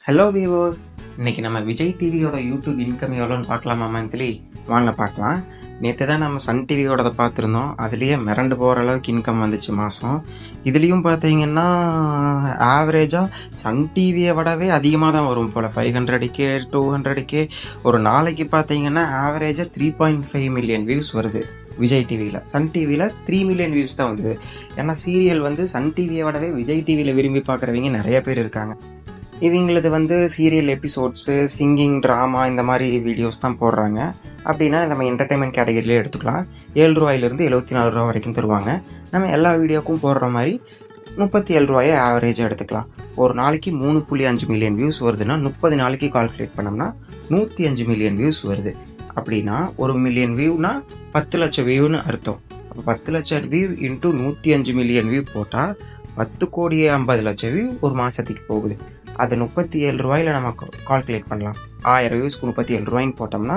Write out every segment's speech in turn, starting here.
Hello viewers, இன்னைக்கு நம்ம விஜய் டிவியோட யூடியூப் இன்கம் எவ்வளோன்னு பார்க்கலாமா மந்த்லி? வாங்க பார்க்கலாம். நேற்று தான் நம்ம சன் டிவியோடத பார்த்துருந்தோம். அதுலேயே மிரண்டு போகிற அளவுக்கு இன்கம் வந்துச்சு மாதம். இதுலேயும் பார்த்தீங்கன்னா ஆவரேஜாக சன் டிவியை விடவே அதிகமாக தான் வரும் போல். 500K 200K ஒரு நாளைக்கு பார்த்தீங்கன்னா ஆவரேஜாக 3.5 மில்லியன் வியூஸ் வருது விஜய் டிவியில். சன் டிவியில் 3 மில்லியன் வியூஸ் தான் வந்தது. ஏன்னா சீரியல் வந்து சன் டிவியை விடவே விஜய் டிவியில் விரும்பி பார்க்குறவங்க நிறைய பேர் இருக்காங்க. இவங்களது சீரியல் எபிசோட்ஸு, சிங்கிங், ட்ராமா இந்த மாதிரி வீடியோஸ் தான் போடுறாங்க. அப்படின்னா நம்ம என்டர்டெயின்மெண்ட் கேட்டகரியிலே எடுத்துக்கலாம். ரூ. 7லேருந்து ரூ. 74 வரைக்கும் தருவாங்க. நம்ம எல்லா வீடியோக்கும் போடுற மாதிரி ரூ. 37 ஆவரேஜாக எடுத்துக்கலாம். ஒரு நாளைக்கு 3.5 மில்லியன் வியூஸ் வருதுன்னா 30 நாளைக்கு கால்குலேட் பண்ணோம்னா 105 மில்லியன் வியூஸ் வருது. அப்படின்னா 1 மில்லியன் வியூனா 10 லட்சம் வியூன்னு அர்த்தம். அப்போ 10 லட்சம் வியூ இன்ட்டு 105 மில்லியன் வியூ போட்டால் 10,50,00,000 வியூ ஒரு மாதத்துக்கு போகுது. அது ரூ. 37 நம்ம கால்குலேட் பண்ணலாம். 1000 வியூஸ்க்கு ரூ. 37 போட்டோம்னா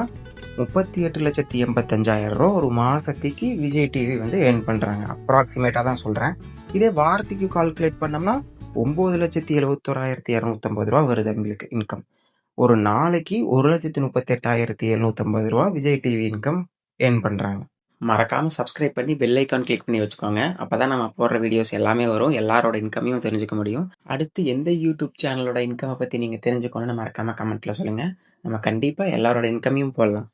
38,85,000 ஒரு மாதத்துக்கு விஜய் டிவி ஏர்ன் பண்ணுறாங்க. அப்ராக்சிமேட்டாக தான் சொல்கிறேன். இதே வாரத்துக்கு கால்குலேட் பண்ணோம்னா 9,71,250 வருது அவங்களுக்கு இன்கம். ஒரு நாளைக்கு 1,38,750 விஜய் டிவி இன்கம் ஏர்ன் பண்ணுறாங்க. மறக்காமல் சப்ஸ்கிரைப் பண்ணி பெல் ஐக்கான் கிளிக் பண்ணி வச்சுக்கோங்க. அப்போ தான் நம்ம போடுற வீடியோஸ் எல்லாமே வரும். எல்லாரோட இன்கமையும் தெரிஞ்சுக்க முடியும். அடுத்து எந்த யூடியூப் சேனலோட இன்கமை பற்றி நீங்கள் தெரிஞ்சுக்கணும்னு மறக்காமல் கமெண்ட்டில் சொல்லுங்கள். நம்ம கண்டிப்பாக எல்லாரோட இன்கமையும் போடலாம்.